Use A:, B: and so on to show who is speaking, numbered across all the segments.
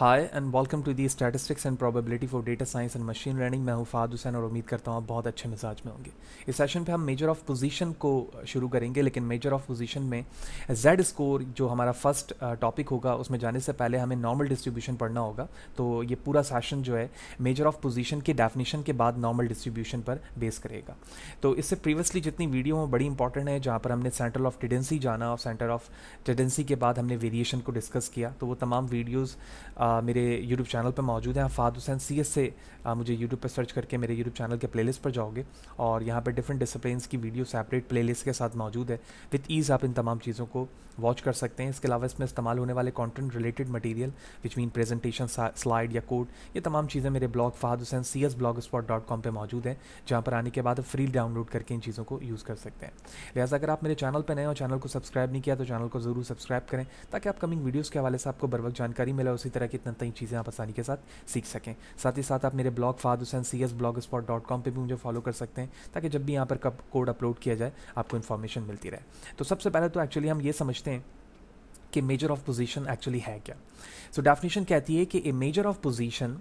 A: Hi and welcome to the statistics and probability for data science and machine learning. मैं हूं फ़ाद हुसैन और उम्मीद करता हूं आप बहुत अच्छे मिजाज में होंगे। इस सेशन पे हम मेजर ऑफ पोजीशन को शुरू करेंगे, लेकिन मेजर ऑफ पोजीशन में जेड स्कोर जो हमारा फर्स्ट टॉपिक होगा उसमें जाने से पहले हमें नॉर्मल डिस्ट्रीब्यूशन पढ़ना होगा। तो ये पूरा सेशन जो है मेजर ऑफ पोजीशन की डेफिनेशन के बाद नॉर्मल डिस्ट्रीब्यूशन पर बेस करेगा। तो इससे प्रीवियसली जितनी वीडियो हैं बड़ी इंपॉर्टेंट है, जहाँ पर हमने सेंटर ऑफ टेंडेंसी जाना और सेंटर ऑफ टेंडेंसी के बाद हमने वेरिएशन को डिस्कस किया। तो वो तमाम वीडियोज़ मेरे यूट्यूब चैनल पर मौजूद हैं। आप फ़ाद हुसैन CS से मुझे यूट्यूब पर सर्च करके मेरे यूट्यूब चैनल के प्लेलिस्ट पर जाओगे और यहाँ पर डिफरेंट डिसिप्लिन्स की वीडियो सेपरेट प्लेलिस्ट के साथ मौजूद है। विद ईज़ आप इन तमाम चीज़ों को वॉच कर सकते हैं। इसके अलावा इसमें इस्तेमाल होने वाले content related material which mean presentation, slide या कोड, ये तमाम चीज़ें मेरे ब्लॉग fahadhusaincs.blogspot.com पे मौजूद हैं, जहाँ पर आने के बाद फ्री डाउनलोड करके इन चीज़ों को यूज़ कर सकते हैं। लिहाजा अगर आप मेरे चैनल पर नए और चैनल को सब्सक्राइब नहीं किया तो चैनल को ज़रूर सब्सक्राइब करें, ताकि अपकमिंग वीडियोज़ के हवाले से आपको बर वक्त जानकारी मिले, उसी तरह की नई चीज़ें आप आसानी के साथ सीख सकें। साथ ही साथ आप मेरे ब्लॉग fahadhusaincs.blogspot.com पे भी मुझे फॉलो कर सकते हैं, ताकि जब भी यहाँ पर कब कोड अपलोड किया जाए आपको इन्फॉर्मेशन मिलती रहे। तो सबसे पहले तो एक्चुअली हम ये समझते हैं कि मेजर ऑफ पोजीशन एक्चुअली है क्या। सो डेफिनेशन कहती है कि a measure of position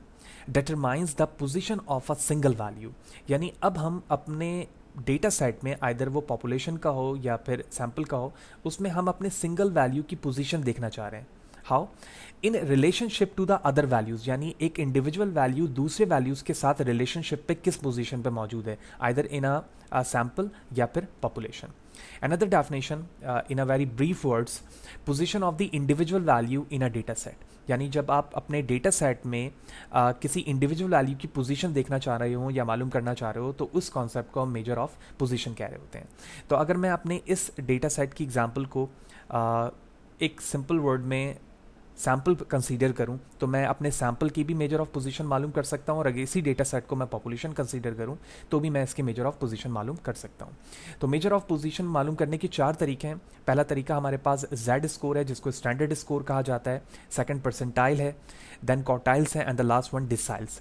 A: determines the position of a single value. यानी अब हम अपने डेटा सेट में आइदर वो पॉपुलेशन का हो या फिर सैम्पल का हो, उसमें हम अपने सिंगल वैल्यू की पोजीशन देखना चाह रहे हैं। How? In relationship to the other values, यानी एक इंडिविजुअल वैल्यू दूसरे वैल्यूज के साथ रिलेशनशिप पे किस पोजीशन पे मौजूद है, आइदर इन अ सैम्पल या फिर population. Another definition in a very brief words, position of the individual value in a data set। यानी जब आप अपने डेटा सेट में किसी इंडिविजुअल वैल्यू की पोजीशन देखना चाह रहे हो या मालूम करना चाह रहे हो, तो उस कॉन्सेप्ट को हम मेजर ऑफ पोजीशन कह रहे होते हैं। तो अगर मैं अपने इस डेटा सेट की एग्जांपल को एक सिंपल वर्ड में सैम्पल कंसीडर करूं, तो मैं अपने सैम्पल की भी मेजर ऑफ पोजीशन मालूम कर सकता हूं, और अगर इसी डेटा सेट को मैं पॉपुलेशन कंसीडर करूं तो भी मैं इसके मेजर ऑफ पोजीशन मालूम कर सकता हूं। तो मेजर ऑफ पोजीशन मालूम करने के 4 तरीके हैं। पहला तरीका हमारे पास जेड स्कोर है, जिसको स्टैंडर्ड स्कोर कहा जाता है। सेकंड परसेंटाइल है, देन क्वार्टाइल्स है, and the last one deciles.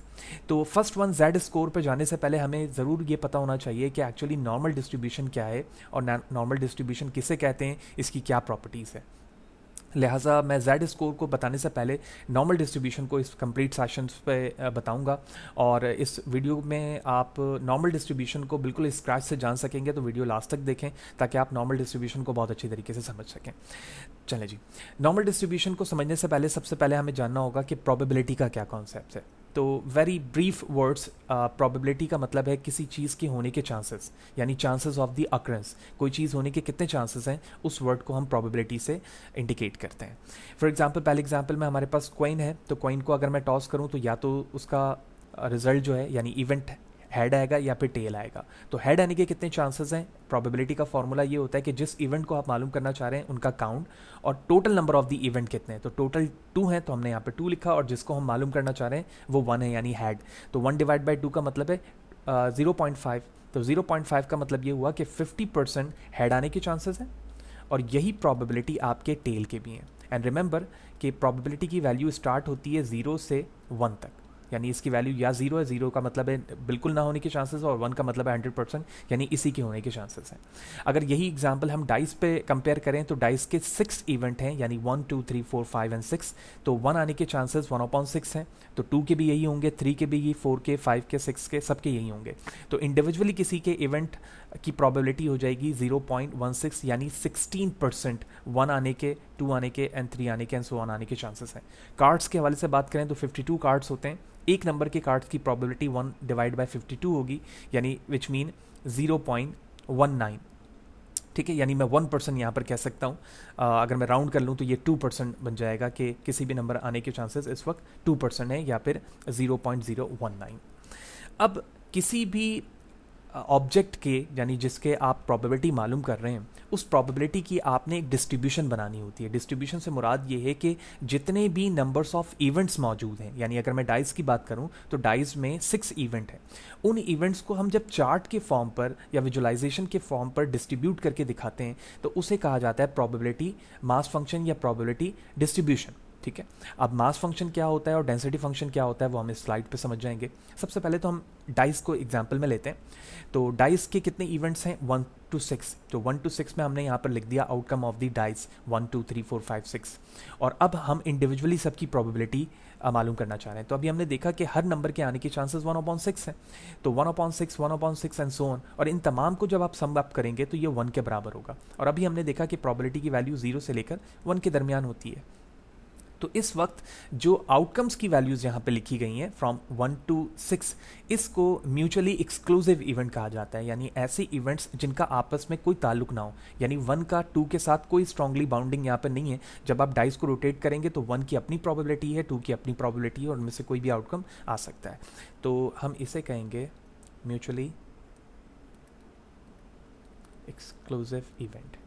A: तो फर्स्ट वन जेड स्कोर पर जाने से पहले हमें ज़रूर ये पता होना चाहिए कि एक्चुअली नॉर्मल डिस्ट्रीब्यूशन क्या है और नॉर्मल डिस्ट्रीब्यूशन किसे कहते हैं, इसकी क्या प्रॉपर्टीज़ है। लिहाजा मैं जेड स्कोर को बताने से पहले नॉर्मल डिस्ट्रीब्यूशन को इस कंप्लीट सेशंस पे बताऊंगा, और इस वीडियो में आप नॉर्मल डिस्ट्रीब्यूशन को बिल्कुल स्क्रैच से जान सकेंगे। तो वीडियो लास्ट तक देखें ताकि आप नॉर्मल डिस्ट्रीब्यूशन को बहुत अच्छी तरीके से समझ सकें। चलें जी, नॉर्मल डिस्ट्रीब्यूशन को समझने से पहले सबसे पहले हमें जानना होगा कि प्रोबेबिलिटी का क्या कॉन्सेप्ट है। तो वेरी ब्रीफ वर्ड्स, प्रोबेबिलिटी का मतलब है किसी चीज़ के होने के चांसेस, यानी चांसेस ऑफ द अकरेंस। कोई चीज़ होने के कितने चांसेस हैं, उस वर्ड को हम प्रोबेबिलिटी से इंडिकेट करते हैं। फॉर एग्जांपल, पहले एग्जांपल में हमारे पास कॉइन है, तो कॉइन को अगर मैं टॉस करूं तो या तो उसका रिजल्ट जो है यानी इवेंट हेड आएगा या फिर टेल आएगा। तो हेड आने के कितने चांसेस हैं, प्रोबेबिलिटी का फॉर्मूला ये होता है कि जिस इवेंट को आप मालूम करना चाह रहे हैं उनका काउंट और total number of the event कितने हैं। तो टोटल 2 हैं, तो हमने यहाँ पे 2 लिखा, और जिसको हम मालूम करना चाह रहे हैं वो 1 है, यानी हेड। तो 1 डिवाइड बाई 2 का मतलब है 0.5। तो 0.5 का मतलब ये हुआ कि 50% हेड आने के चांसेस हैं, और यही प्रोबेबिलिटी आपके टेल के भी हैं। एंड रिमेंबर कि प्रोबेबिलिटी की वैल्यू स्टार्ट होती है 0 से 1 तक, यानी इसकी वैल्यू या 0 है, 0 का मतलब है बिल्कुल ना होने के चांसेस, और 1 का मतलब है 100%, यानी इसी के होने के चांसेस हैं। अगर यही एग्जांपल हम डाइस पे कंपेयर करें तो डाइस के 6 इवेंट हैं, यानी 1 2 3 4 5 एंड 6। तो 1 आने के चांसेस 1/6 हैं, तो 2 के भी यही होंगे, 3 के भी यही, 4 के, 5 के, 6 के, सबके यही होंगे। तो इंडिविजुअली किसी के इवेंट की प्रोबेबिलिटी हो जाएगी 0.16, यानी 16% 1 आने के, 2 आने के, एंड 3 आने के, एंड सो ऑन आने के चांसेस हैं। कार्ड्स के हवाले से बात करें तो 52 कार्ड्स होते हैं। एक नंबर के कार्ड्स की प्रोबेबिलिटी 1 डिवाइड बाय 52 होगी, यानी विच मीन 0.19। ठीक है, यानी मैं 1% यहाँ पर कह सकता हूँ। अगर मैं राउंड कर लूँ तो ये 2% बन जाएगा कि किसी भी नंबर आने के चांसेस इस वक्त 2% है, या फिर 0.019। अब किसी भी ऑब्जेक्ट के, यानी जिसके आप प्रोबेबिलिटी मालूम कर रहे हैं, उस प्रोबेबिलिटी की आपने एक डिस्ट्रीब्यूशन बनानी होती है। डिस्ट्रीब्यूशन से मुराद ये है कि जितने भी नंबर्स ऑफ इवेंट्स मौजूद हैं, यानी अगर मैं डाइस की बात करूं तो डाइस में 6 इवेंट हैं। उन इवेंट्स को हम जब चार्ट के फॉर्म पर या विजुअलाइजेशन के फॉर्म पर डिस्ट्रीब्यूट करके दिखाते हैं तो उसे कहा जाता है प्रोबेबिलिटी मास फंक्शन या प्रोबेबिलिटी डिस्ट्रीब्यूशन। ठीक है। अब मास फंक्शन क्या होता है और डेंसिटी फंक्शन क्या होता है वो हम इस स्लाइड पे समझ जाएंगे। सबसे पहले तो हम डाइस को एग्जांपल में लेते हैं। तो डाइस के कितने इवेंट्स हैं, 1 to 6। तो 1 to 6 में हमने यहाँ पर लिख दिया आउटकम ऑफ द डाइस 1 2 3 4 5 6। और अब हम इंडिविजुअली सबकी प्रोबेबिलिटी मालूम करना चाह रहे हैं। तो अभी हमने देखा कि हर नंबर के आने के चांसेस 1/6 हैं। तो 1/6 1/6 एंड सो ऑन, और इन तमाम को जब आप सम अप करेंगे तो ये 1 के बराबर होगा। और अभी हमने देखा कि प्रोबेबिलिटी की वैल्यू 0 से लेकर 1 के दरमियान होती है। तो इस वक्त जो आउटकम्स की वैल्यूज यहाँ पे लिखी गई हैं फ्रॉम 1 to 6, इसको म्यूचुअली एक्सक्लूसिव इवेंट कहा जाता है। यानी ऐसे इवेंट्स जिनका आपस में कोई ताल्लुक ना हो, यानी 1 का 2 के साथ कोई स्ट्रांगली बाउंडिंग यहाँ पे नहीं है। जब आप डाइस को रोटेट करेंगे तो 1 की अपनी प्रोबेबिलिटी है, 2 की अपनी प्रोबेबिलिटी है, और उनमें से कोई भी आउटकम आ सकता है। तो हम इसे कहेंगे mutually exclusive event.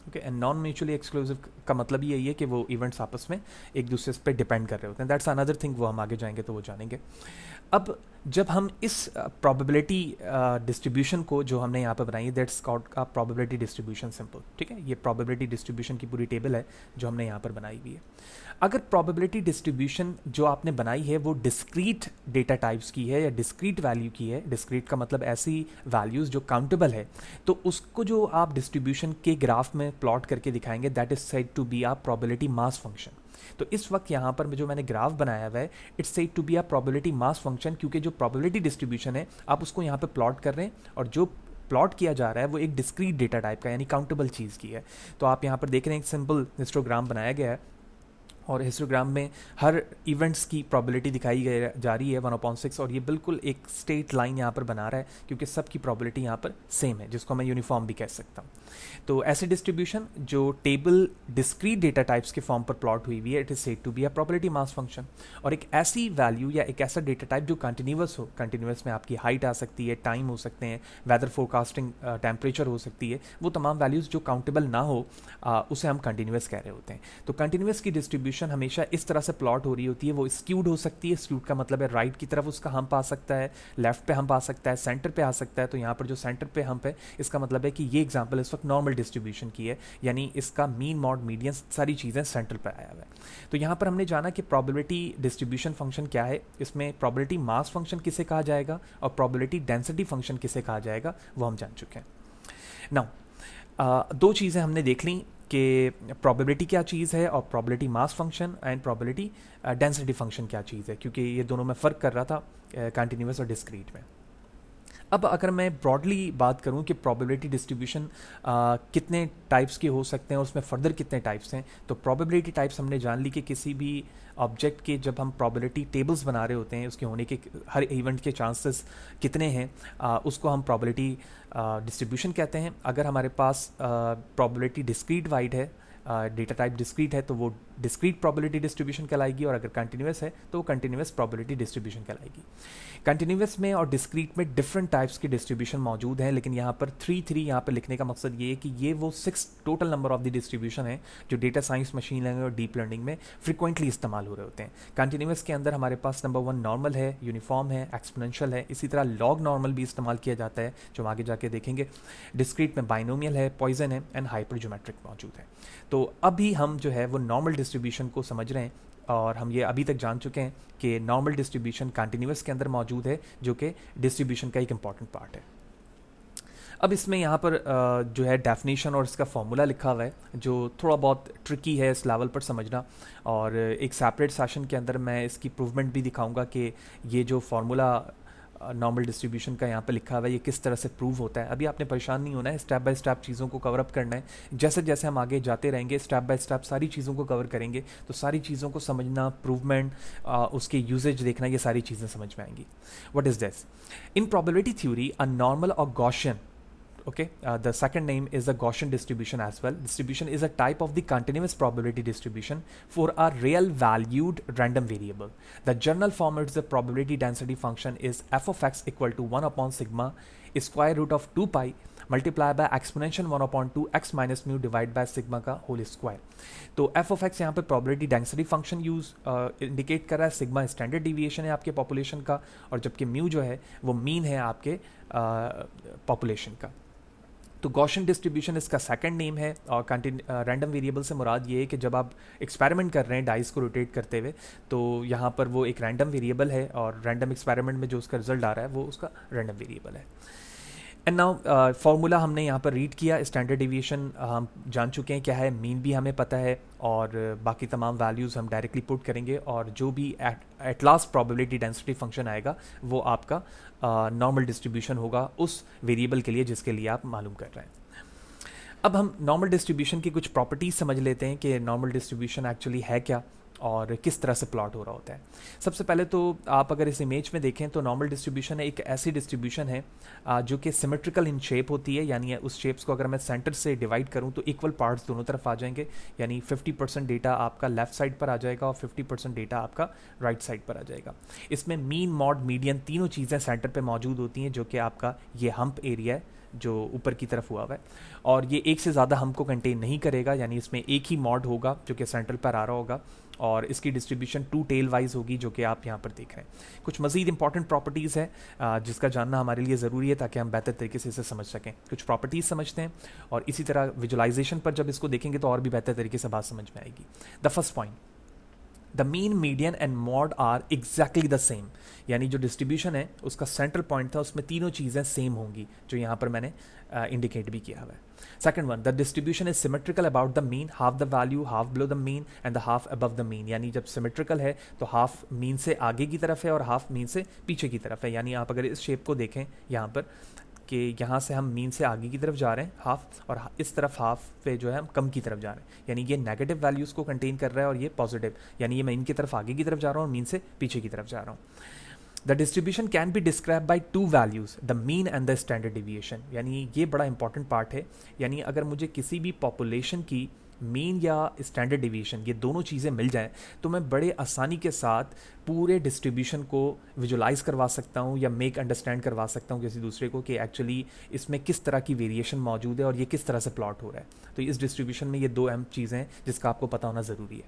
A: Okay, and non mutually exclusive का मतलब यही है कि वो इवेंट्स आपस में एक दूसरे पे डिपेंड कर रहे होते हैं। दैट्स अनदर थिंग, वो हम आगे जाएंगे तो वो जानेंगे। अब जब हम इस प्रोबेबिलिटी डिस्ट्रीब्यूशन को जो हमने यहाँ पे बनाई है, दैट्स कॉल्ड का प्रोबेबिलिटी डिस्ट्रीब्यूशन सिंपल। ठीक है, ये प्रोबेबिलिटी डिस्ट्रीब्यूशन की पूरी टेबल है जो हमने यहाँ पर बनाई हुई है। अगर प्रोबेबिलिटी डिस्ट्रीब्यूशन जो आपने बनाई है वो डिस्क्रीट डेटा टाइप्स की है या डिस्क्रीट वैल्यू की है, डिस्क्रीट का मतलब ऐसी वैल्यूज जो काउंटेबल है, तो उसको जो आप डिस्ट्रीब्यूशन के ग्राफ में प्लॉट करके दिखाएंगे, that is said to be a probability mass function. तो इस वक्त यहाँ पर जो मैंने ग्राफ बनाया हुआ है, it's said to be a probability mass function, क्योंकि जो प्रोबेबिलिटी डिस्ट्रीब्यूशन है आप उसको यहाँ पे प्लॉट कर रहे हैं, और जो प्लॉट किया जा रहा है वो एक डिस्क्रीट डेटा टाइप का यानी काउंटेबल चीज़ की है। तो आप यहाँ पर देख रहे हैं एक सिंपल हिस्टोग्राम बनाया गया है, और हिस्टोग्राम में हर इवेंट्स की प्रोबेबिलिटी दिखाई जा रही है 1/6, और ये बिल्कुल एक स्ट्रेट लाइन यहाँ पर बना रहा है क्योंकि सबकी प्रोबेबिलिटी यहाँ पर सेम है, जिसको मैं यूनिफॉर्म भी कह सकता हूँ। तो ऐसे डिस्ट्रीब्यूशन जो टेबल डिस्क्रीट डेटा टाइप्स के फॉर्म पर प्लॉट हुई है, it is said to be a probability mass function. और एक ऐसी वैल्यू या एक ऐसा डेटा टाइप जो कंटिन्यूअस हो, कंटिन्यूअस में आपकी हाइट आ सकती है, टाइम हो सकते हैं, वेदर फोरकास्टिंग, टेम्परेचर हो सकती है, वो तमाम वैल्यूज जो काउंटेबल ना हो उसे हम कंटिन्यूअस कह रहे होते हैं। तो कंटिन्यूअस की डिस्ट्रीब्यूशन हमेशा इस तरह से प्लॉट हो रही होती है, वो स्क्यूड हो सकती है। स्क्यूड का मतलब है राइट की तरफ उसका हम्प आ सकता है, लेफ्ट पे हम्प आ सकता है, सेंटर पे आ सकता है। तो यहाँ पर जो सेंटर पे हम्प है, इसका मतलब है कि ये एग्जांपल इस वक्त नॉर्मल डिस्ट्रीब्यूशन की है, यानी इसका मीन मॉड मीडियन सारी चीज़ें सेंटर पे आया हुआ है। तो यहाँ पर हमने जाना कि प्रोबेबिलिटी डिस्ट्रीब्यूशन फंक्शन क्या है, इसमें प्रोबेबिलिटी मास फंक्शन किसे कहा जाएगा और प्रोबेबिलिटी डेंसिटी फंक्शन किसे कहा जाएगा वो हम जान चुके हैं। नाउ दो चीज़ें हमने देख ली कि प्रोबेबिलिटी क्या चीज़ है और probability mass function and probability density function क्या चीज़ है, क्योंकि ये दोनों में फ़र्क कर रहा था कंटिन्यूअस और डिस्क्रीट में। अब अगर मैं ब्रॉडली बात करूं कि प्रोबेबिलिटी डिस्ट्रीब्यूशन कितने टाइप्स के हो सकते हैं और उसमें फर्दर कितने टाइप्स हैं, तो प्रोबेबिलिटी टाइप्स हमने जान ली कि किसी भी ऑब्जेक्ट के जब हम प्रोबेबिलिटी टेबल्स बना रहे होते हैं, उसके होने के हर इवेंट के चांसेस कितने हैं, उसको हम प्रोबेबिलिटी डिस्ट्रीब्यूशन कहते हैं। अगर हमारे पास प्रोबेबिलिटी डिस्क्रीट वाइड है, डेटा टाइप डिस्क्रीट है, तो वो डिस्क्रीट प्रोबेबिलिटी डिस्ट्रीब्यूशन कहलाएगी, और अगर कंटिन्यूअस है तो वो कंटिन्यूअस प्रोबेबिलिटी डिस्ट्रीब्यूशन कहलाएगी। कंटिन्यूअस में और डिस्क्रीट में डिफरेंट टाइप्स की डिस्ट्रीब्यूशन मौजूद है, लेकिन यहाँ पर 3 यहाँ पर लिखने का मकसद ये है कि ये वो 6 total number of the distribution है जो डेटा साइंस, मशीन लर्निंग और डीप लर्निंग में फ्रिक्वेंटली इस्तेमाल हो रहे होते हैं। कंटिन्यूअस के अंदर हमारे पास नंबर 1 नॉर्मल है, यूनिफॉर्म है, एक्सपोनेंशियल है, इसी तरह लॉग नॉर्मल भी इस्तेमाल किया जाता है जो हम आगे जाके देखेंगे। डिस्क्रीट में बाइनोमियल है, पॉइजन है एंड हाइपर ज्योमेट्रिक मौजूद है। तो अभी हम जो है वो नॉर्मल डिस्ट्रीब्यूशन को समझ रहे हैं, और हम ये अभी तक जान चुके हैं कि नॉर्मल डिस्ट्रीब्यूशन कंटिन्यूअस के अंदर मौजूद है, जो कि डिस्ट्रीब्यूशन का एक इंपॉर्टेंट पार्ट है। अब इसमें यहाँ पर जो है डेफिनेशन और इसका फॉर्मूला लिखा हुआ है, जो थोड़ा बहुत ट्रिकी है इस लेवल पर समझना, और एक सेपरेट सेशन के अंदर मैं इसकी प्रूवमेंट भी दिखाऊंगा कि ये जो फार्मूला नॉर्मल डिस्ट्रीब्यूशन का यहाँ पे लिखा हुआ है ये किस तरह से प्रूव होता है। अभी आपने परेशान नहीं होना है, स्टेप बाय स्टेप चीज़ों को कवर अप करना है। जैसे जैसे हम आगे जाते रहेंगे स्टेप बाय स्टेप सारी चीज़ों को कवर करेंगे, तो सारी चीज़ों को समझना, प्रूवमेंट, उसके यूजेज देखना, ये सारी चीज़ें समझ में आएंगी। What is this? In probability theory a normal और Gaussian, okay, the second name is the Gaussian distribution as well. Distribution is a type of the continuous probability distribution for a real valued random variable. The general form of the probability density function is f of x equal to 1 upon sigma square root of 2 pi multiplied by exponential 1 upon 2 x minus mu divided by sigma का whole square. तो f of x यहाँ पे probability density function use indicate कर रहा है, sigma standard deviation है आपके population का, और जबकि mu जो है वो मीन है आपके पॉपुलेशन का। तो गॉसियन डिस्ट्रीब्यूशन इसका सेकंड नेम है। और रैंडम वेरिएबल से मुराद ये है कि जब आप एक्सपेरिमेंट कर रहे हैं डाइस को रोटेट करते हुए, तो यहाँ पर वो एक रैंडम वेरिएबल है और रैंडम एक्सपेरिमेंट में जो उसका रिजल्ट आ रहा है वो उसका रैंडम वेरिएबल है। एंड नाउ फार्मूला हमने यहाँ पर रीड किया, स्टैंडर्ड डिविएशन हम जान चुके हैं क्या है, मीन भी हमें पता है, और बाकी तमाम वैल्यूज़ हम डायरेक्टली पुट करेंगे, और जो भी at last probability density function आएगा वो आपका नॉर्मल डिस्ट्रीब्यूशन होगा उस वेरिएबल के लिए जिसके लिए आप मालूम कर रहे हैं। अब हम नॉर्मल डिस्ट्रीब्यूशन की कुछ प्रॉपर्टीज समझ लेते हैं कि नॉर्मल डिस्ट्रीब्यूशन एक्चुअली है क्या और किस तरह से प्लॉट हो रहा होता है। सबसे पहले तो आप अगर इस इमेज में देखें तो नॉर्मल डिस्ट्रीब्यूशन एक ऐसी डिस्ट्रीब्यूशन है जो कि सिमेट्रिकल इन शेप होती है, यानी उस शेप्स को अगर मैं सेंटर से डिवाइड करूं तो इक्वल पार्ट्स दोनों तरफ आ जाएंगे, यानी 50% डेटा आपका लेफ्ट साइड पर आ जाएगा और 50% डेटा आपका राइट साइड पर आ जाएगा। इसमें मीन, मॉड, मीडियन तीनों चीज़ें सेंटर पर मौजूद होती हैं, जो कि आपका ये हम्प एरिया है जो ऊपर की तरफ हुआ हुआ है, और ये एक से ज़्यादा हमको कंटेन नहीं करेगा, यानी इसमें एक ही मॉड होगा जो कि सेंट्रल पर आ रहा होगा, और इसकी डिस्ट्रीब्यूशन टू टेल वाइज होगी जो कि आप यहाँ पर देख रहे हैं। कुछ मज़ीद इंपॉर्टेंट प्रॉपर्टीज़ है जिसका जानना हमारे लिए ज़रूरी है ताकि हम बेहतर तरीके से इसे समझ सकें। कुछ प्रॉपर्टीज़ समझते हैं और इसी तरह विजुलाइजेशन पर जब इसको देखेंगे तो और भी बेहतर तरीके से बात समझ में आएगी। The first point, the mean, median and mode are exactly the same, यानी जो डिस्ट्रीब्यूशन है उसका सेंट्रल पॉइंट था उसमें तीनों चीज़ें सेम होंगी, जो यहाँ पर मैंने इंडिकेट भी किया हुआ है। Second one, the distribution is symmetrical about the mean, half the value, half below the mean and the half above the mean, यानी जब सिमेट्रिकल है तो हाफ मीन से आगे की तरफ है और हाफ मीन से पीछे की तरफ है। यानी आप अगर इस शेप को देखें यहाँ पर कि यहाँ से हम मीन से आगे की तरफ जा रहे हैं हाफ, और इस तरफ हाफ पे जो है हम कम की तरफ जा रहे हैं, यानी ये नेगेटिव वैल्यूज़ को कंटेन कर रहा है और ये पॉजिटिव, यानी ये मैं इनकी तरफ आगे की तरफ जा रहा हूँ और मीन से पीछे की तरफ जा रहा हूँ। The distribution can be describe by two values, the mean and the standard deviation, यानी ये बड़ा इंपॉर्टेंट पार्ट है। यानी अगर मुझे किसी भी पॉपुलेशन की मीन या स्टैंडर्ड डिवीएशन ये दोनों चीज़ें मिल जाएं तो मैं बड़े आसानी के साथ पूरे डिस्ट्रीब्यूशन को विजुलाइज करवा सकता हूँ या मेक अंडरस्टैंड करवा सकता हूँ किसी दूसरे को कि एक्चुअली इसमें किस तरह की वेरिएशन मौजूद है और ये किस तरह से प्लॉट हो रहा है। तो इस डिस्ट्रीब्यूशन में ये दो अहम चीज़ें हैं जिसका आपको पता होना ज़रूरी है,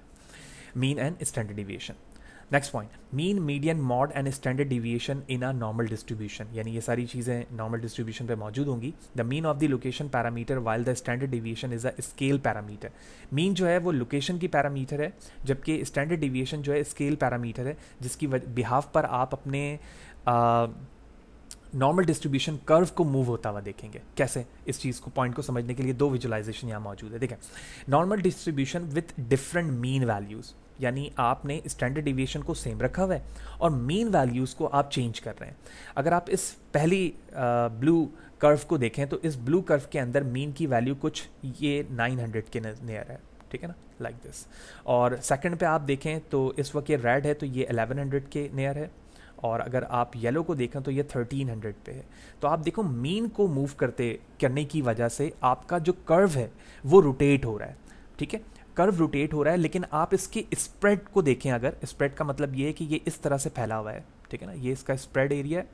A: mean and standard deviation. Next point, mean, median, mod and standard deviation in a normal distribution, यानी ये सारी चीज़ें नॉर्मल डिस्ट्रीब्यूशन पे मौजूद होंगी। The mean of the location parameter while the standard deviation is a scale parameter, mean जो है वो लोकेशन की पैरामीटर है जबकि स्टैंडर्ड डिविएशन जो है स्केल पैरामीटर है, जिसकी बिहाफ पर आप अपने नॉर्मल डिस्ट्रीब्यूशन कर्व को मूव होता हुआ देखेंगे। कैसे, इस चीज़ को पॉइंट को समझने के लिए दो विजुलाइजेशन यहाँ मौजूद है। देखें, normal distribution with different mean values, यानी आपने स्टैंडर्ड डिविएशन को सेम रखा हुआ है और मीन वैल्यूज़ को आप चेंज कर रहे हैं। अगर आप इस पहली ब्लू कर्व को देखें तो इस ब्लू कर्व के अंदर मीन की वैल्यू कुछ ये 900 के नियर है, ठीक है ना, लाइक दिस। और सेकंड पे आप देखें तो इस वक्त ये रेड है तो ये 1100 के नियर है, और अगर आप येलो को देखें तो ये 1300 पे है। तो आप देखो मीन को मूव करने की वजह से आपका जो कर्व है वो रोटेट हो रहा है, ठीक है, कर्व रोटेट हो रहा है। लेकिन आप इसके स्प्रेड को देखें, अगर स्प्रेड का मतलब ये है कि ये इस तरह से फैला हुआ है, ठीक है ना, ये इसका स्प्रेड एरिया है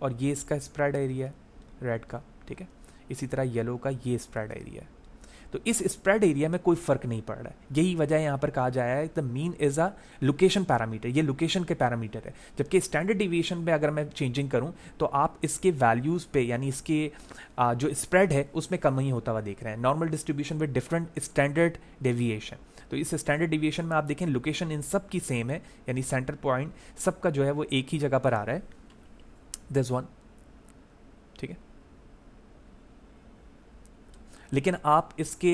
A: और ये इसका स्प्रेड एरिया है रेड का, ठीक है, इसी तरह येलो का ये स्प्रेड एरिया है। तो इस स्प्रेड एरिया में कोई फर्क नहीं पड़ रहा है, यही वजह यहाँ पर कहा जाया है the mean is a location parameter, ये लोकेशन के पैरामीटर है। जबकि स्टैंडर्ड डिविएशन में अगर मैं चेंजिंग करूँ तो आप इसके वैल्यूज़ पे यानी इसके जो स्प्रेड है उसमें कम ही होता हुआ देख रहे हैं। Normal distribution with different standard deviation, तो इस स्टैंडर्ड डिविएशन में आप देखें लोकेशन इन सब की सेम है, यानी सेंटर पॉइंट सबका जो है वो एक ही जगह पर आ रहा है, दिस वन, ठीक है। लेकिन आप इसके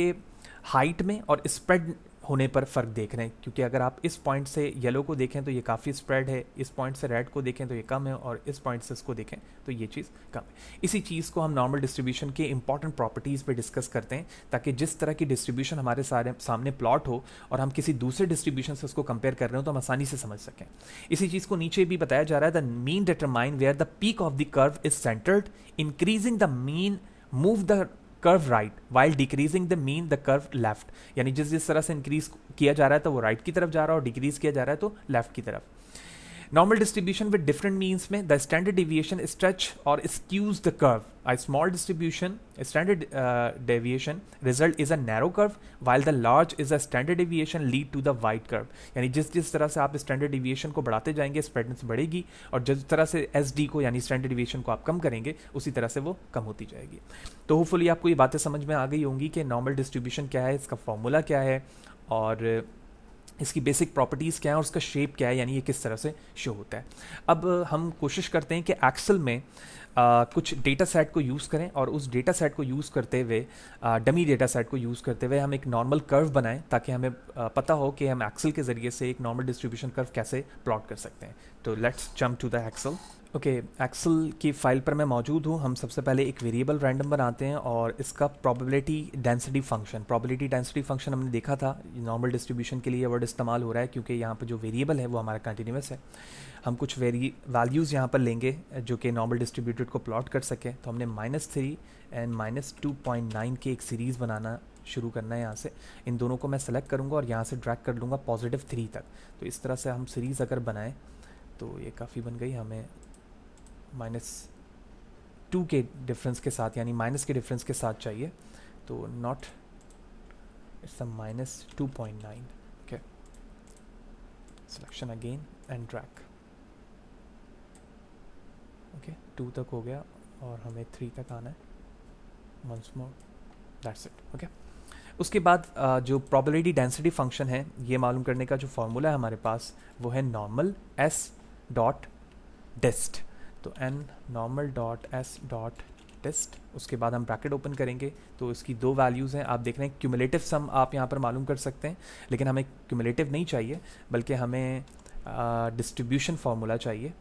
A: हाइट में और स्प्रेड होने पर फ़र्क देख रहे हैं, क्योंकि अगर आप इस पॉइंट से येलो को देखें तो ये काफ़ी स्प्रेड है, इस पॉइंट से रेड को देखें तो ये कम है, और इस पॉइंट से इसको देखें तो ये चीज़ कम है। इसी चीज़ को हम नॉर्मल डिस्ट्रीब्यूशन के इंपॉर्टेंट प्रॉपर्टीज़ पे डिस्कस करते हैं ताकि जिस तरह की डिस्ट्रीब्यूशन हमारे सामने प्लॉट हो और हम किसी दूसरे डिस्ट्रीब्यूशन से उसको कंपेयर कर रहे हो तो हम आसानी से समझ सकें। इसी चीज़ को नीचे भी बताया जा रहा है, the mean determine where the peak of the curve is centred, increasing the mean move the curve right while decreasing the mean the curve left, यानी जिस तरह से इंक्रीज किया जा रहा है तो वो राइट की तरफ जा रहा है और डिक्रीज किया जा रहा है तो लेफ्ट की तरफ। Normal distribution with different means में the standard deviation stretch or skews the curve. A small distribution, a standard deviation result is a narrow curve, while the large is a standard deviation lead to the wide curve. यानी जिस तरह से आप standard deviation को बढ़ाते जाएंगे spreadness बढ़ेगी, और जिस तरह से SD को यानी standard deviation को आप कम करेंगे उसी तरह से वो कम होती जाएगी. तो होपफुली आपको ये बातें समझ में आ गई होंगी कि नॉर्मल डिस्ट्रीब्यूशन क्या है, इसका फॉर्मूला क्या है, और इसकी बेसिक प्रॉपर्टीज़ क्या है, और उसका शेप क्या है, यानी ये किस तरह से शो होता है. अब हम कोशिश करते हैं कि एक्सेल में कुछ डेटा सेट को यूज़ करें, और उस डेटा सेट को यूज़ करते हुए डमी डेटा सेट को यूज़ करते हुए हम एक नॉर्मल कर्व बनाएं, ताकि हमें पता हो कि हम एक्सेल के ज़रिए से एक नॉर्मल डिस्ट्रीब्यूशन कर्व कैसे प्लॉट कर सकते हैं. तो let's jump to the excel. Okay, excel की फाइल पर मैं मौजूद हूँ. हम सबसे पहले एक वेरिएबल रैंडम बनाते हैं और इसका प्रोबेबिलिटी डेंसिटी फंक्शन हमने देखा था. नॉर्मल डिस्ट्रीब्यूशन के लिए वर्ड इस्तेमाल हो रहा है क्योंकि यहाँ पर जो वेरिएबल है वो हमारा कंटिन्यूस है. हम कुछ वैल्यूज़ यहाँ पर लेंगे जो कि नॉर्मल डिस्ट्रीब्यूटेड को प्लॉट कर सकें. तो हमने -3 एंड -2.9 की एक सीरीज़ बनाना शुरू करना है. यहाँ से इन दोनों को मैं सेलेक्ट करूँगा और यहाँ से ड्रैग कर लूँगा +3 तक. तो इस तरह से हम सीरीज़ अगर बनाएं तो ये काफ़ी बन गई. हमें -2 के डिफरेंस के साथ, यानी माइनस के डिफरेंस के साथ चाहिए. तो not, it's a -2.9. Okay, selection again and drag. Okay, 2 तक हो गया और हमें 3 तक आना है. Once more, that's it. Okay, उसके बाद जो प्रोबेबिलिटी डेंसिटी फंक्शन है, ये मालूम करने का जो फॉर्मूला है हमारे पास वो है नॉर्मल s डॉट डिस्ट. तो n normal dot s dot dist. उसके बाद हम ब्रैकेट ओपन करेंगे. तो इसकी 2 वैल्यूज़ हैं. आप देख रहे हैं क्यूमुलेटिव सम आप यहाँ पर मालूम कर सकते हैं, लेकिन हमें क्यूमुलेटिव नहीं चाहिए बल्कि हमें डिस्ट्रीब्यूशन फार्मूला चाहिए.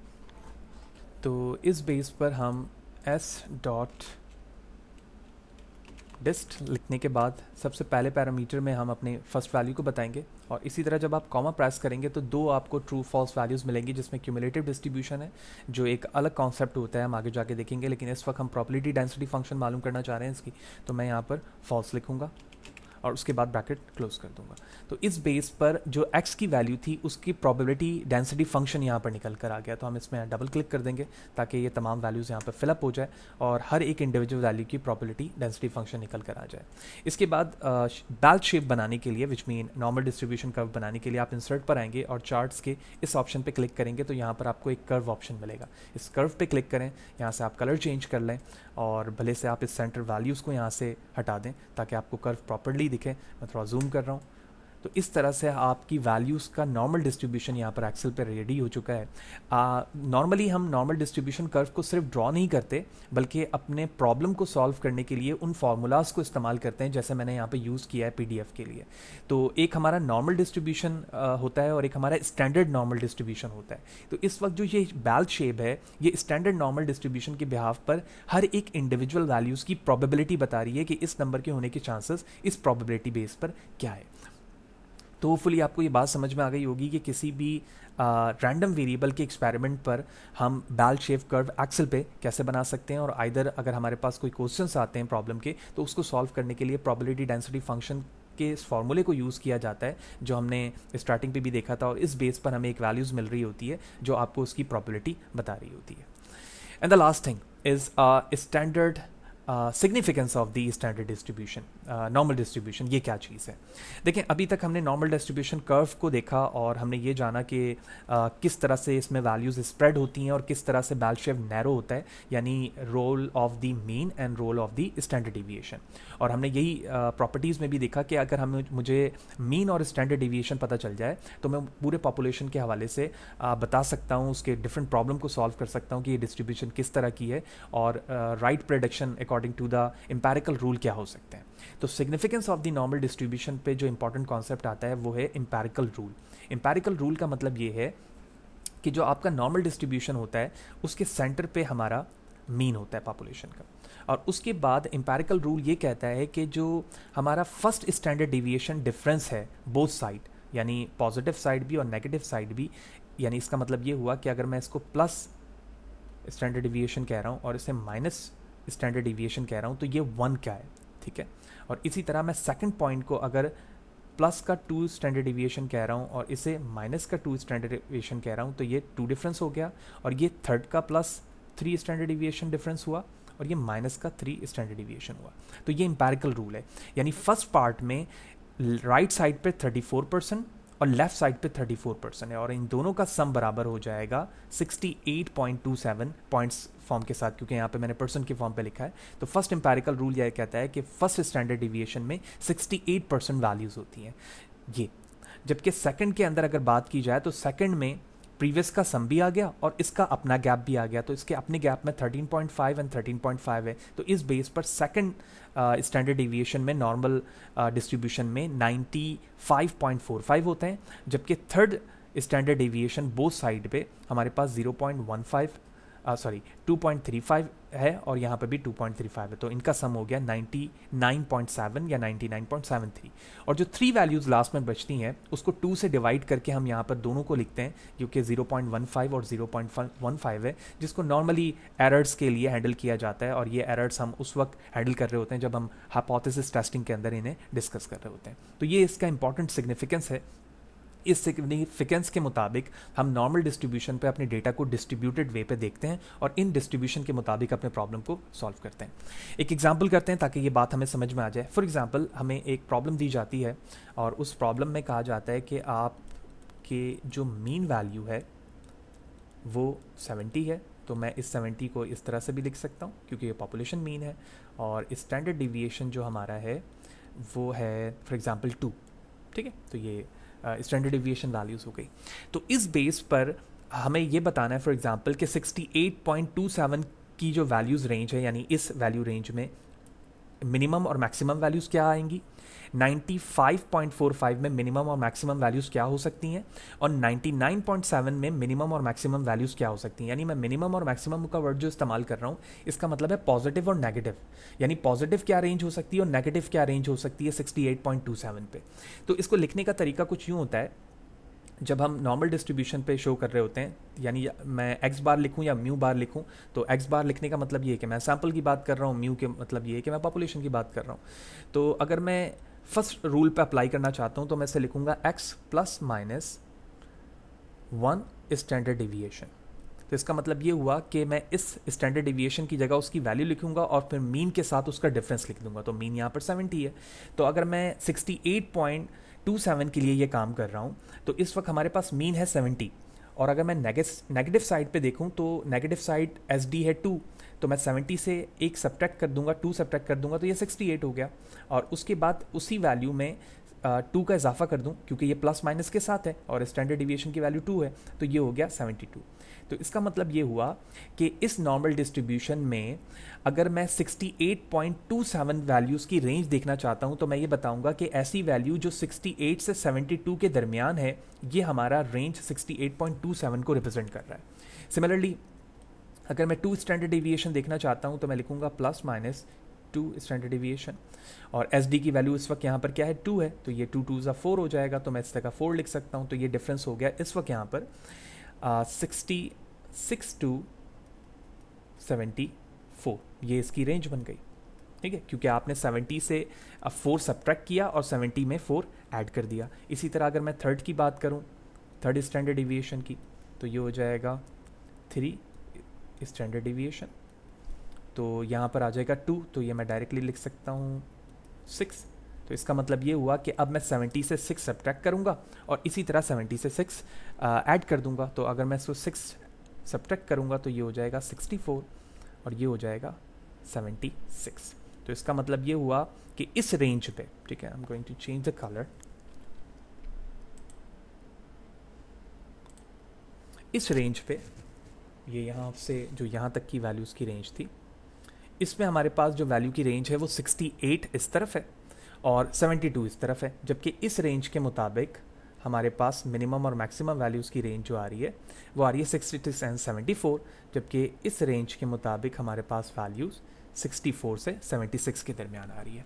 A: तो इस बेस पर हम s डॉट डिस्ट लिखने के बाद सबसे पहले पैरामीटर में हम अपने फर्स्ट वैल्यू को बताएंगे, और इसी तरह जब आप कॉमा प्रेस करेंगे तो 2 आपको ट्रू फॉल्स वैल्यूज़ मिलेंगी, जिसमें क्यूमुलेटिव डिस्ट्रीब्यूशन है जो एक अलग कॉन्सेप्ट होता है, हम आगे जाके देखेंगे. लेकिन इस वक्त हम प्रोबेबिलिटी डेंसिटी फंक्शन मालूम करना चाह रहे हैं इसकी. तो मैं यहाँ पर फॉल्स लिखूँगा और उसके बाद ब्रैकेट क्लोज कर दूंगा. तो इस बेस पर जो x की वैल्यू थी उसकी प्रोबेबिलिटी डेंसिटी फंक्शन यहाँ पर निकल कर आ गया. तो हम इसमें डबल क्लिक कर देंगे ताकि ये तमाम वैल्यूज़ यहाँ पर फिलअप हो जाए और हर एक इंडिविजुअल वैल्यू की प्रोबेबिलिटी डेंसिटी फंक्शन निकल कर आ जाए. इसके बाद बैल शेप बनाने के लिए, which mean normal distribution curve बनाने के लिए, आप इंसर्ट पर आएंगे और चार्ट्स के इस ऑप्शन पर क्लिक करेंगे. तो यहाँ पर आपको एक कर्व ऑप्शन मिलेगा. इस कर्व पर क्लिक करें, यहाँ से आप कलर चेंज कर लें और भले से आप इस सेंटर वैल्यूज़ को यहाँ से हटा दें ताकि आपको कर्व प्रॉपर्ली दिखे. मैं थोड़ा जूम कर रहा हूँ. तो इस तरह से आपकी वैल्यूज़ का नॉर्मल डिस्ट्रीब्यूशन यहाँ पर एक्सेल पे रेडी हो चुका है. नॉर्मली हम नॉर्मल डिस्ट्रीब्यूशन कर्व को सिर्फ ड्रॉ नहीं करते बल्कि अपने प्रॉब्लम को सॉल्व करने के लिए उन फार्मूलाज को इस्तेमाल करते हैं, जैसे मैंने यहाँ पे यूज़ किया है PDF के लिए. तो एक हमारा नॉर्मल डिस्ट्रीब्यूशन होता है और एक हमारा स्टैंडर्ड नॉर्मल डिस्ट्रीब्यूशन होता है. तो इस वक्त जो ये बैल शेप है, ये स्टैंडर्ड नॉर्मल डिस्ट्रीब्यूशन के बिहाफ पर हर एक इंडिविजुअल वैल्यूज़ की प्रोबेबिलिटी बता रही है कि इस नंबर के होने के चांसेस इस प्रोबेबिलिटी बेस पर क्या है. तो होपफुली आपको ये बात समझ में आ गई होगी कि किसी भी रैंडम वेरिएबल के एक्सपेरिमेंट पर हम बैल शेप कर्व एक्सेल पे कैसे बना सकते हैं, और आइदर अगर हमारे पास कोई क्वेश्चंस आते हैं प्रॉब्लम के तो उसको सॉल्व करने के लिए प्रोबेबिलिटी डेंसिटी फंक्शन के इस फॉर्मूले को यूज़ किया जाता है जो हमने स्टार्टिंग पे भी देखा था, और इस बेस पर हमें एक वैल्यूज़ मिल रही होती है जो आपको उसकी प्रोबेबिलिटी बता रही होती है. And the last thing is standard significance of the standard distribution, normal distribution. ये क्या चीज़ है? देखें, अभी तक हमने नॉर्मल डिस्ट्रीब्यूशन कर्व को देखा और हमने ये जाना कि किस तरह से इसमें वैल्यूज़ स्प्रेड होती हैं और किस तरह से बैल शेप नैरो होता है, यानी role of the mean and role of the standard deviation. और हमने यही प्रॉपर्टीज़ में भी देखा कि अगर मुझे मीन और स्टैंडर्ड डिविएशन पता चल जाए तो मैं पूरे पॉपुलेशन के हवाले से बता सकता हूँ, उसके डिफरेंट प्रॉब्लम को सॉल्व कर सकता हूँ कि ये डिस्ट्रीब्यूशन किस तरह की है और right prediction according to the empirical rule क्या हो सकते हैं. तो significance of the normal distribution पे जो इंपॉर्टेंट कॉन्सेप्ट आता है वो है एम्पेरिकल रूल. एम्पेरिकल रूल का मतलब ये है कि जो आपका नॉर्मल डिस्ट्रीब्यूशन होता है उसके सेंटर पे हमारा मीन होता है पॉपुलेशन का, और उसके बाद एम्पेरिकल रूल ये कहता है कि जो हमारा फर्स्ट स्टैंडर्ड डिविएशन डिफरेंस है बोथ साइड, यानी पॉजिटिव साइड भी और नेगेटिव साइड भी, यानी इसका मतलब ये हुआ कि अगर मैं इसको प्लस स्टैंडर्ड डिविएशन कह रहा हूँ और इसे माइनस स्टैंडर्ड डिविएशन कह रहा हूँ तो ये 1 क्या है, ठीक है. और इसी तरह मैं सेकंड पॉइंट को अगर प्लस का 2 स्टैंडर्ड डिविएशन कह रहा हूँ और इसे माइनस का 2 स्टैंडर्ड डिविएशन कह रहा हूँ, तो ये 2 डिफरेंस हो गया, और ये थर्ड का प्लस 3 स्टैंडर्ड डिविएशन डिफरेंस हुआ, और ये माइनस का 3 स्टैंडर्ड डिविएशन हुआ। तो ये इंपैरिकल रूल है, यानी फर्स्ट पार्ट में राइट साइड पे 34% और लेफ्ट साइड पे 34% है, और इन दोनों का सम बराबर हो जाएगा 68.27 पॉइंट्स फॉर्म के साथ, क्योंकि यहाँ पे मैंने परसेंट के फॉर्म पे लिखा है। तो फर्स्ट इंपैरिकल रूल यह कहता है कि फर्स्ट स्टैंडर्ड डिविएशन में 68% वैल्यूज होती हैं ये, जबकि सेकंड के अंदर अगर बात की जाए तो सेकंड में प्रीवियस का सम भी आ गया और इसका अपना गैप भी आ गया, तो इसके अपने गैप में 13.5 एंड 13.5 है। तो इस बेस पर सेकंड स्टैंडर्ड डिविएशन में नॉर्मल डिस्ट्रीब्यूशन में 95.45 होते हैं, जबकि third standard deviation both side पे हमारे पास 2.35 है और यहाँ पे भी 2.35 है, तो इनका सम हो गया 99.7 या 99.73। और जो 3 वैल्यूज़ लास्ट में बचती हैं उसको 2 से डिवाइड करके हम यहाँ पर दोनों को लिखते हैं, क्योंकि 0.15 और 0.15 है, जिसको नॉर्मली एरर्स के लिए हैंडल किया जाता है, और ये एरर्स हम उस वक्त हैंडल कर रहे होते हैं जब हम हाइपोथेसिस टेस्टिंग के अंदर इन्हें डिस्कस कर रहे होते हैं। तो ये इसका इंपॉर्टेंट सिग्निफिकेंस है। इस सिग्निफिकेंस के मुताबिक हम नॉर्मल डिस्ट्रीब्यूशन पे अपने डेटा को डिस्ट्रीब्यूटेड वे पे देखते हैं और इन डिस्ट्रीब्यूशन के मुताबिक अपने प्रॉब्लम को सॉल्व करते हैं। एक एग्जांपल करते हैं ताकि ये बात हमें समझ में आ जाए। फॉर एग्जांपल हमें एक प्रॉब्लम दी जाती है और उस प्रॉब्लम में कहा जाता है कि आपके जो मीन वैल्यू है वो 70 है, तो मैं इस 70 को इस तरह से भी लिख सकता हूँ क्योंकि ये पॉपुलेशन मीन है, और स्टैंडर्ड डिविएशन जो हमारा है वो है फॉर एग्जांपल 2, ठीक है। तो ये स्टैंडर्ड डिविएशन वैल्यूज़ हो गई। तो इस बेस पर हमें ये बताना है फॉर एग्जांपल कि 68.27 की जो वैल्यूज़ रेंज है, यानी इस वैल्यू रेंज में मिनिमम और मैक्सिमम वैल्यूज़ क्या आएंगी, 95.45 में मिनिमम और मैक्सिमम वैल्यूज़ क्या हो सकती हैं, और 99.7 में मिनिमम और मैक्सिमम वैल्यूज़ क्या हो सकती हैं। यानी मैं मिनिमम और मैक्सिमम का वर्ड जो इस्तेमाल कर रहा हूँ इसका मतलब है पॉजिटिव और नेगेटिव, यानी पॉजिटिव क्या रेंज हो सकती है और नेगेटिव क्या रेंज हो सकती है 68.27 पे। तो इसको लिखने का तरीका कुछ यूँ होता है, जब हम नॉर्मल डिस्ट्रीब्यूशन पे शो कर रहे होते हैं, यानी मैं एक्स बार लिखूं या म्यू बार लिखूं, तो एक्स बार लिखने का मतलब ये है कि मैं सैम्पल की बात कर रहा हूं, म्यू के मतलब ये है कि मैं पॉपुलेशन की बात कर रहा हूं। तो अगर मैं फर्स्ट रूल पे अप्लाई करना चाहता हूं तो मैं इसे लिखूंगा x plus minus 1 standard deviation. तो इसका मतलब ये हुआ कि मैं इस स्टैंडर्ड डिविएशन की जगह उसकी वैल्यू लिखूंगा और फिर मीन के साथ उसका डिफरेंस लिख दूंगा। तो मीन यहाँ पर 70 है, तो अगर मैं 68.27 के लिए ये काम कर रहा हूँ तो इस वक्त हमारे पास मीन है 70, और अगर मैं नेगेटिव साइड पे देखूँ तो नेगेटिव साइड एस डी है 2, तो मैं 70 से एक सब्ट्रैक्ट कर दूंगा, 2 सब्ट्रैक्ट कर दूंगा, तो ये 68 हो गया। और उसके बाद उसी वैल्यू में 2 का इजाफा कर दूं क्योंकि ये प्लस माइनस के साथ है और स्टैंडर्ड डिविएशन की वैल्यू 2 है, तो ये हो गया 72। तो इसका मतलब ये हुआ कि इस नॉर्मल डिस्ट्रीब्यूशन में अगर मैं 68.27 वैल्यूज़ की रेंज देखना चाहता हूं तो मैं ये बताऊंगा कि ऐसी वैल्यू जो 68 से 72 के दरमियान है, ये हमारा रेंज 68.27 को रिप्रेजेंट कर रहा है। सिमिलरली अगर मैं 2 स्टैंडर्ड डिविएशन देखना चाहता हूं तो मैं लिखूंगा प्लस माइनस 2 स्टैंडर्ड डिविएशन, और एस डी की वैल्यू इस वक्त यहाँ पर क्या है 2 है, तो ये 2 2 4 हो जाएगा, तो मैं इस तरह 4 लिख सकता हूँ। तो ये डिफरेंस हो गया इस वक्त यहाँ पर 66 टू 74, ये इसकी रेंज बन गई, ठीक है, क्योंकि आपने 70 से 4 सब्ट्रैक्ट किया और 70 में 4 ऐड कर दिया। इसी तरह अगर मैं थर्ड की बात करूँ, थर्ड स्टैंडर्ड डिविएशन की, तो ये हो जाएगा 3 स्टैंडर्ड डिविएशन, तो यहाँ पर आ जाएगा 2, तो ये मैं डायरेक्टली लिख सकता हूँ 6। तो इसका मतलब ये हुआ कि अब मैं 70 से 6 सब्ट्रैक्ट करूँगा और इसी तरह 70 से 6 ऐड कर दूँगा। तो अगर मैं इसको 6 सब्ट्रैक्ट करूँगा तो ये हो जाएगा 64 और ये हो जाएगा 76। तो इसका मतलब ये हुआ कि इस रेंज पे, ठीक है, I am going to change the colour, इस रेंज पे ये यहाँ से जो यहाँ तक की वैल्यूज़ की रेंज थी, इसमें हमारे पास जो वैल्यू की रेंज है वो 68 इस तरफ है और 72 इस तरफ है, जबकि इस रेंज के मुताबिक हमारे पास मिनिमम और मैक्सिमम वैल्यूज़ की रेंज जो आ रही है वो आ रही है 66 एंड 74, जबकि इस रेंज के मुताबिक हमारे पास वैल्यूज़ 64 से 76 के दरमियान आ रही है।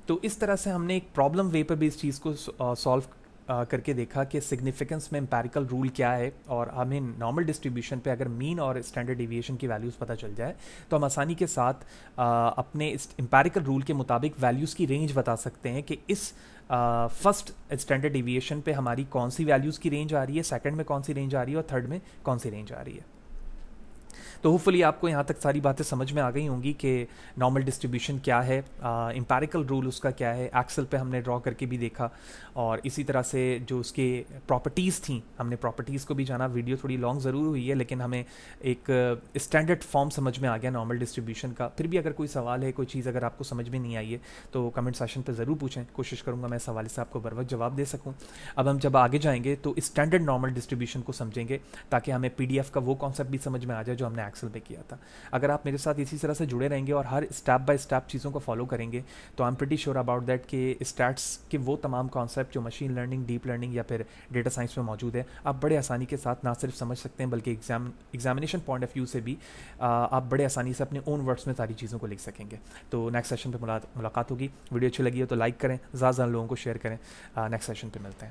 A: तो इस तरह से हमने एक प्रॉब्लम वे पर भी इस चीज़ को सॉल्व करके देखा कि सिग्निफिकेंस में एम्पेरिकल रूल क्या है, और हमें नॉर्मल डिस्ट्रीब्यूशन पे अगर मीन और स्टैंडर्ड डिविएशन की वैल्यूज़ पता चल जाए तो हम आसानी के साथ अपने इस एम्पेरिकल रूल के मुताबिक वैल्यूज़ की रेंज बता सकते हैं कि इस फर्स्ट स्टैंडर्ड डिविएशन पे हमारी कौन सी वैल्यूज़ की रेंज आ रही है, सेकंड में कौन सी रेंज आ रही है और थर्ड में कौन सी रेंज आ रही है। तो होपफुली आपको यहाँ तक सारी बातें समझ में आ गई होंगी कि नॉर्मल डिस्ट्रीब्यूशन क्या है, एम्पैरिकल रूल उसका क्या है, एक्सेल पे हमने ड्रॉ करके भी देखा, और इसी तरह से जो उसके प्रॉपर्टीज़ थी हमने प्रॉपर्टीज़ को भी जाना। वीडियो थोड़ी लॉन्ग ज़रूर हुई है लेकिन हमें एक स्टैंडर्ड फॉर्म समझ में आ गया नॉर्मल डिस्ट्रीब्यूशन का। फिर भी अगर कोई सवाल है, कोई चीज़ अगर आपको समझ में नहीं आई है तो कमेंट सेशन पर ज़रूर पूछें, कोशिश करूँगा मैं इस हवाले से आपको बर वक्त जवाब दे सकूँ। अब हम जब आगे जाएंगे तो स्टैंडर्ड नॉर्मल डिस्ट्रीब्यूशन को समझेंगे ताकि हमें PDF का वो कॉन्सेप्ट भी समझ में आ जाए जो हमने एक्सेल में किया था। अगर आप मेरे साथ इसी तरह से जुड़े रहेंगे और हर स्टेप बाय स्टेप चीज़ों को फॉलो करेंगे तो I am pretty sure about that कि स्टैट्स के वो तमाम कॉन्सेप्ट जो मशीन लर्निंग, डीप लर्निंग या फिर डेटा साइंस में मौजूद है, आप बड़े आसानी के साथ ना सिर्फ समझ सकते हैं बल्कि एग्जामिनेशन पॉइंट ऑफ व्यू से भी आप बड़े आसानी से अपने ओन वर्ड्स में सारी चीज़ों को लिख सकेंगे। तो नेक्स्ट सेशन पर मुलाकात होगी। वीडियो अच्छी लगी हो तो लाइक करें, ज़्यादा लोगों को शेयर करें। नेक्स्ट सेशन पर मिलते हैं।